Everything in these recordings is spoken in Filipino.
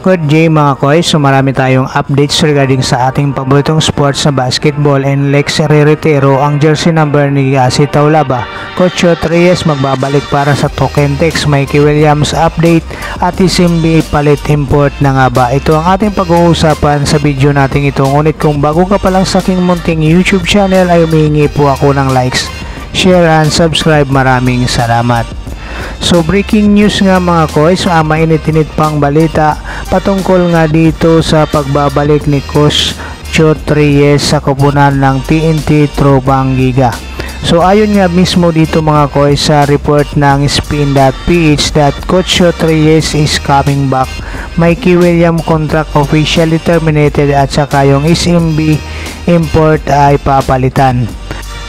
Good day mga koys, so marami tayong updates regarding sa ating paboritong sports na basketball, and Lex re-retiro ang jersey number ni si Taulaba. Coach Reyes magbabalik para sa Token Tex, Mikey Williams update at SMB palit import na nga ba. Ito ang ating pag-uusapan sa video natin ito. Ngunit kung bago ka pa lang sa aking munting YouTube channel ay humihingi po ako ng likes, share and subscribe. Maraming salamat. So breaking news nga mga koys, mainit-init pang balita patungkol nga dito sa pagbabalik ni Coach Reyes sa koponan ng TNT Tropang Giga. So ayon nga mismo dito mga koys sa report ng Spin.ph that Coach Reyes is coming back. Mikey Williams contract officially terminated at saka yung SMB import ay papalitan.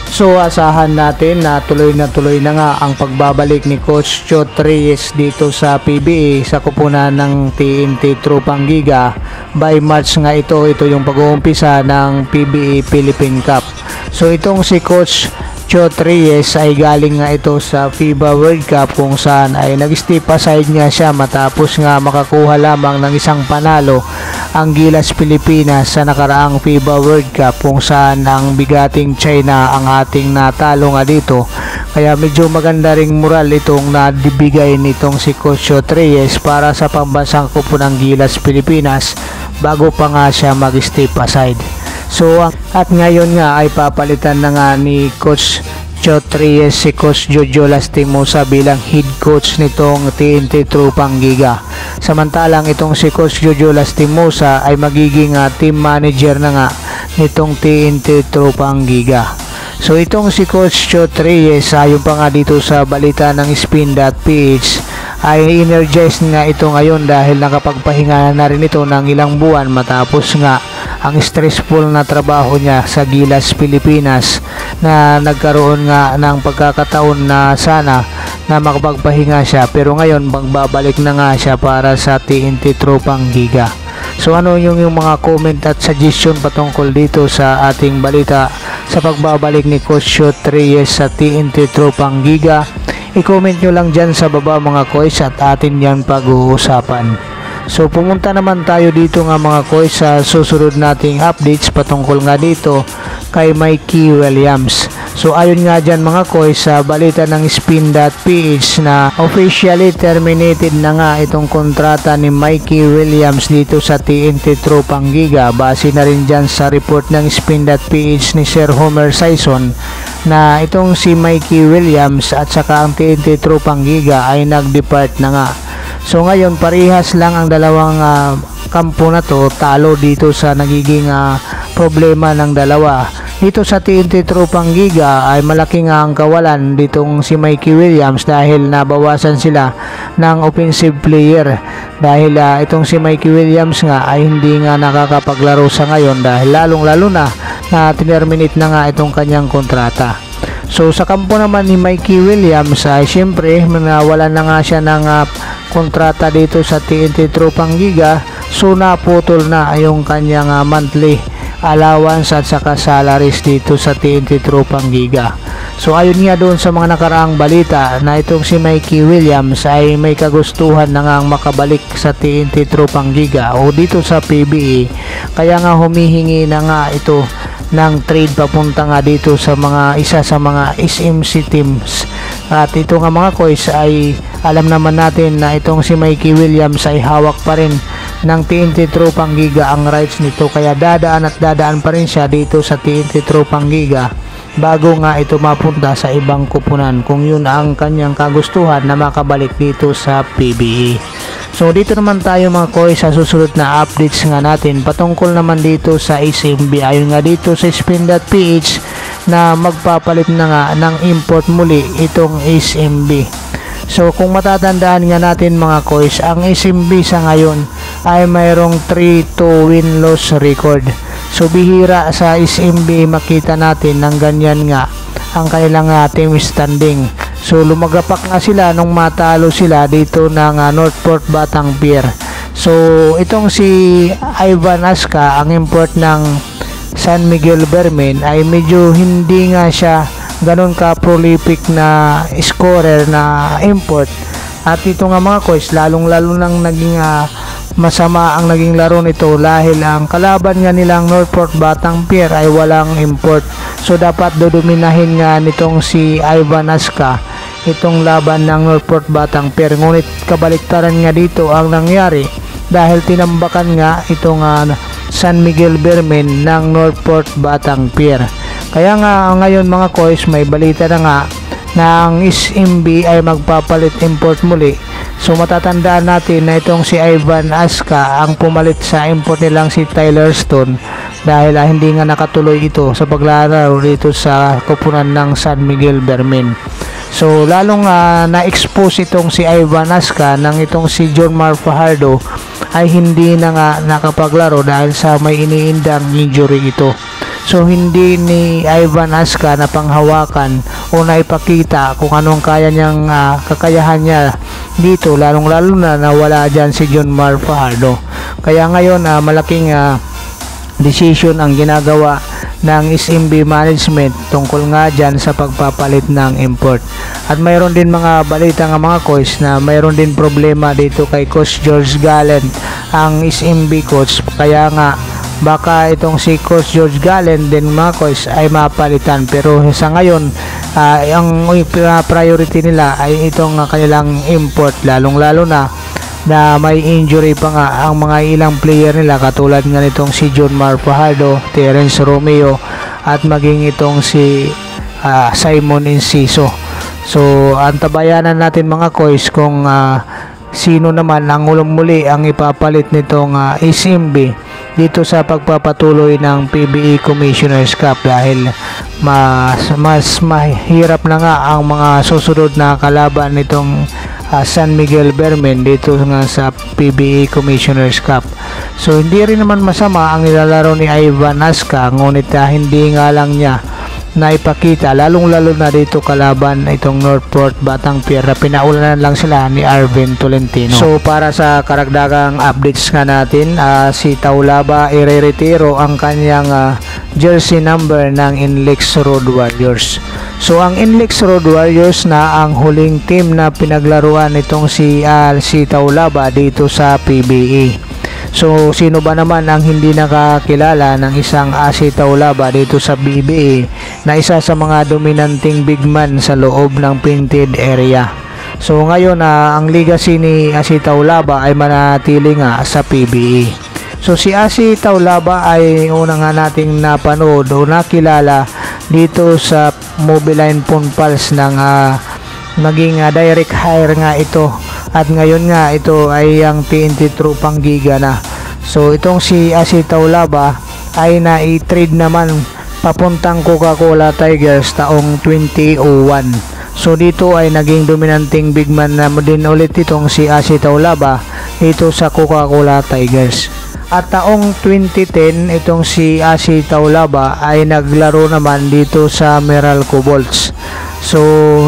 So asahan natin na tuloy na nga ang pagbabalik ni Coach Reyes dito sa PBA sa koponan ng TNT Tropang Giga. By March nga ito yung pag-uumpisa ng PBA Philippine Cup. So itong si Coach Reyes ay galing nga ito sa FIBA World Cup kung saan ay nag-step aside nga siya matapos nga makakuha lamang ng isang panalo ang Gilas Pilipinas sa nakaraang FIBA World Cup kung saan ang bigating China ang ating natalo nga dito. Kaya medyo maganda ring moral itong nadibigay nitong si Coach Reyes para sa pambansang koponan ng Gilas Pilipinas bago pa nga siya mag-step aside. So at ngayon nga ay papalitan na nga ni Coach Reyes si Coach Jojo Lastimosa bilang head coach nitong TNT Tropang Giga. Samantalang itong si Coach Jojo Lastimosa ay magiging team manager na nga nitong TNT Tropang Giga. So itong si Coach Reyes ayon pa nga dito sa balita ng Spin.ph ay energized nga ito ngayon dahil nakapagpahinga na rin ito ng ilang buwan matapos nga ang stressful na trabaho niya sa Gilas Pilipinas na nagkaroon nga ng pagkakataon na sana na makapagpahinga siya, pero ngayon magbabalik na nga siya para sa TNT Tropang Giga. So ano yung mga comment at suggestion patungkol dito sa ating balita sa pagbabalik ni Coach Reyes sa TNT Tropang Giga? I-comment nyo lang dyan sa baba mga koys at atin yan pag-uusapan. So pumunta naman tayo dito nga mga koys sa susunod nating updates patungkol nga dito kay Mikey Williams. So ayon nga dyan mga koys sa balita ng Spin.ph na officially terminated na nga itong kontrata ni Mikey Williams dito sa TNT Tropang Giga. Base na rin dyan sa report ng Spin.ph ni Sir Homer Sison na itong si Mikey Williams at saka ang TNT Tropang Giga ay nag-depart na nga. So ngayon parehas lang ang dalawang kampo na to, talo dito sa nagiging problema ng dalawa. Dito sa TNT Tropang Giga ay malaking ang kawalan ditong si Mikey Williams dahil nabawasan sila ng offensive player dahil itong si Mikey Williams nga ay hindi nga nakakapaglaro sa ngayon dahil lalong-lalo na terminate na nga itong kanyang kontrata. So sa kampo naman ni Mikey Williams ay syempre wala na nga siya ng kontrata dito sa TNT Tropang Giga, so naputol na yung kanyang monthly allowance at saka salaries dito sa TNT Tropang Giga. So ayon nga doon sa mga nakaraang balita na itong si Mikey Williams ay may kagustuhan na nga makabalik sa TNT Tropang Giga o dito sa PBA, kaya nga humihingi na nga ito ng trade papunta nga dito sa isa sa mga SMC teams. At ito nga mga koys ay alam naman natin na itong si Mikey Williams ay hawak pa rin ng TNT Tropang Giga ang rights nito, kaya dadaan pa rin siya dito sa TNT Tropang Giga bago nga ito mapunta sa ibang koponan kung yun ang kanyang kagustuhan na makabalik dito sa PBA. So dito naman tayo mga koys sa susunod na updates nga natin patungkol naman dito sa SMB. Ayon nga dito sa Spin.ph na magpapalit na nga ng import muli itong SMB. So kung matatandaan nga natin mga koys, ang SMB sa ngayon ay mayroong 3-2 win-loss record. So bihira sa SMB makita natin ng ganyan nga ang kanilang team standing. So lumagapak nga sila nung matalo sila dito ng Northport Batang Pier. So itong si Ivan Aska, ang import ng San Miguel Bermen, ay medyo hindi nga siya ganun ka prolific na scorer na import. At ito nga mga coach, lalong lalo nang naging masama ang naging laro nito dahil ang kalaban nga nilang Northport Batang Pier ay walang import. So dapat dodominahin nga nitong si Ivan Aska itong laban ng Northport Batang Pier. Ngunit kabaliktaran nga dito ang nangyari dahil tinambakan nga itong San Miguel Bermen ng Northport Batang Pier. Kaya nga ngayon mga koys, may balita na nga na ang SMB ay magpapalit import muli. So matatandaan natin na itong si Ivan Aska ang pumalit sa import nilang si Tyler Stone dahil hindi nga nakatuloy ito sa paglalaro dito sa koponan ng San Miguel Bermen. So lalong na-expose itong si Ivan Aska nang itong si John Mar Fajardo ay hindi na nga nakapaglaro dahil sa may iniindang injury ito. So hindi ni Ivan Aska na panghawakan o naipakita kung anong kaya niyang kakayahan niya dito, lalong-lalo na nawala dyan si John Mar Fajardo. Kaya ngayon malaking decision ang ginagawa ng SMB management tungkol nga dyan sa pagpapalit ng import. At mayroon din mga balita nga mga coach na mayroon din problema dito kay Coach George Gallen, ang SMB coach. Kaya nga baka itong si Coach George Gallen din mga coach ay mapalitan, pero sa ngayon ang priority nila ay itong kanilang import, lalong-lalo na may injury pa nga ang mga ilang player nila katulad nga nitong si John Mar Fajardo, Terence Romeo at maging itong si Simon Enciso. So antabayanan natin mga koys kung sino naman ang muli ang ipapalit nitong SMB dito sa pagpapatuloy ng PBA Commissioner's Cup dahil mas mahirap na nga ang mga susunod na kalaban nitong San Miguel Bermen dito nga sa PBA Commissioner's Cup. So hindi rin naman masama ang nilalaro ni Ivan Aska, ngunit hindi nga lang niya na ipakita, lalong-lalo na dito kalaban itong Northport Batang Pier na pinaulanan lang sila ni Arvin Tolentino. So para sa karagdagang updates nga natin, si Taulaba ireretiro ang kanyang jersey number ng Inlex Road Warriors. So ang Inlex Road Warriors na ang huling team na pinaglaruan nitong si Taulaba dito sa PBA. So sino ba naman ang hindi nakakilala ng isang Asi Taulaba dito sa PBA na isa sa mga dominanting big man sa loob ng painted area. So ngayon ang legacy ni Asi Taulaba ay manatili nga sa PBA. So si Asi Taulaba ay una nga nating napanood o nakilala dito sa Mobiline Punpals ng naging direct hire nga ito, at ngayon nga ito ay ang TNT Tropang Giga na. So itong si Asi Taulaba ay na-trade naman papuntang Coca-Cola Tigers taong 2001. So dito ay naging dominanting big man na din ulit itong si Asi Taulaba dito sa Coca-Cola Tigers. At taong 2010 itong si Asi Taulaba ay naglaro naman dito sa Meralco Bolts. So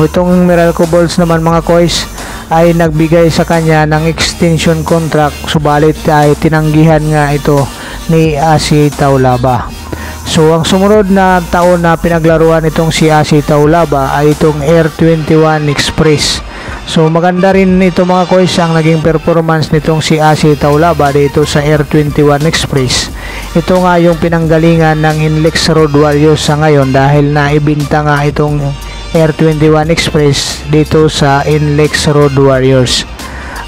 itong Meralco Bolts naman mga koys ay nagbigay sa kanya ng extension contract, subalit ay tinanggihan nga ito ni Asi Taulaba. So ang sumunod na taon na pinaglaruan itong si Asi Taulaba ay itong Air 21 Express. So maganda rin ito mga koys ang naging performance nitong si Asi Taulaba dito sa Air 21 Express. Ito nga yung pinanggalingan ng Inlex Road Warriors sa ngayon dahil naibinta nga itong Air 21 Express dito sa Inlex Road Warriors.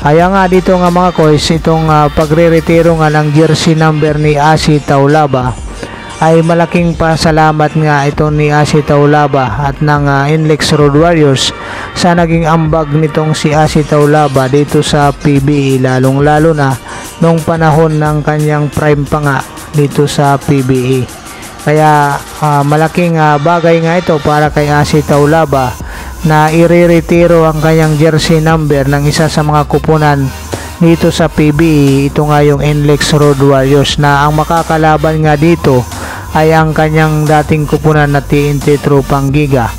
Kaya nga dito nga mga koys, itong pagre-retiro nga ng jersey number ni Asi Taulaba ay malaking pasalamat nga ito ni Asi Taulaba at ng Inlex Road Warriors sa naging ambag nitong si Asi Taulaba dito sa PBA, lalong-lalo na nung panahon ng kanyang prime pa nga dito sa PBA. Kaya malaking bagay nga ito para kay Asi Taulaba na ireretiro ang kanyang jersey number ng isa sa mga kupunan dito sa PBA. Ito nga yung Inlex Road Warriors na ang makakalaban nga dito ay ang kanyang dating kupunan na TNT Tropang Giga.